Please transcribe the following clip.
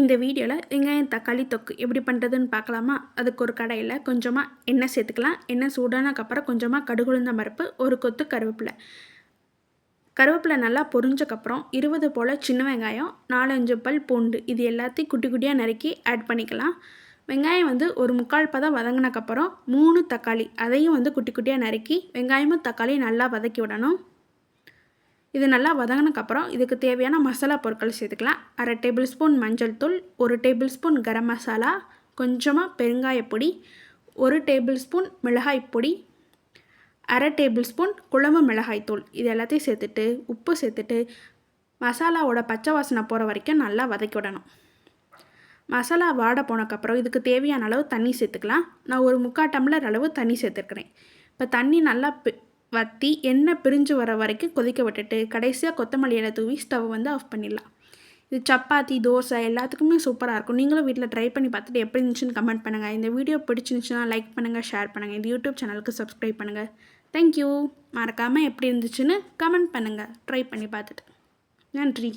இந்த வீடியோவில் வெங்காயம் தக்காளி தொக்கு எப்படி பண்ணுறதுன்னு பார்க்கலாமா? அதுக்கு ஒரு கடாயில் கொஞ்சமாக எண்ணெய் சேர்த்துக்கலாம். எண்ணெய் சூடானதுக்கப்புறம் கொஞ்சமாக கடுகு உளுந்தம் பருப்பு, ஒரு கொத்து கருவேப்பிலை. கருவேப்பிலை நல்லா பொரிஞ்சக்கப்புறம் 20 போல் சின்ன வெங்காயம், 4-5 பல் பூண்டு, இது எல்லாத்தையும் குட்டி குட்டியாக நறுக்கி ஆட் பண்ணிக்கலாம். வெங்காயம் ஒரு 3/4 பதம் வதங்கினக்கப்புறம் 3 தக்காளி, அதையும் குட்டி குட்டியாக நறுக்கி வெங்காயமும் தக்காளியும் நல்லா வதக்கி விடணும். இது நல்லா வதங்கினக்கப்புறம் இதுக்கு தேவையான மசாலா பொருட்கள் சேர்த்துக்கலாம். 1/2 டேபிள் ஸ்பூன் மஞ்சள் தூள், 1 டேபிள் ஸ்பூன் கரம் மசாலா, கொஞ்சமாக பெருங்காயப்பொடி, 1 டேபிள் ஸ்பூன் மிளகாய் பொடி, 1/2 டேபிள் ஸ்பூன் குழம்பு மிளகாய் தூள், இது எல்லாத்தையும் சேர்த்துட்டு உப்பு சேர்த்துட்டு மசாலாவோட பச்சை வாசனை போகிற வரைக்கும் நல்லா வதக்கி விடணும். மசாலா வாட போனக்கப்புறம் இதுக்கு தேவையான அளவு தண்ணி சேர்த்துக்கலாம். நான் ஒரு 3/4 டம்ளர் அளவு தண்ணி சேர்த்துருக்கிறேன். இப்போ தண்ணி நல்லா வற்றி எண்ணெய் பிரிஞ்சு வர வரைக்கும் கொதிக்க விட்டுட்டு கடைசியாக கொத்தமல்லி இலை தூவி ஸ்டவ் ஆஃப் பண்ணிடலாம். இது சப்பாத்தி, தோசை எல்லாத்துக்குமே சூப்பராக இருக்கும். நீங்களும் வீட்டில் ட்ரை பண்ணி பார்த்துட்டு எப்படி இருந்துச்சுன்னு கமெண்ட் பண்ணுங்கள். இந்த வீடியோ பிடிச்சிருந்துச்சுன்னா லைக் பண்ணுங்கள், ஷேர் பண்ணுங்கள். இந்த யூடியூப் சேனலுக்கு சப்ஸ்கிரைப் பண்ணுங்கள். தேங்க்யூ. மறக்காமல் எப்படி இருந்துச்சுன்னு கமெண்ட் பண்ணுங்கள் ட்ரை பண்ணி பார்த்துட்டு. நன்றி.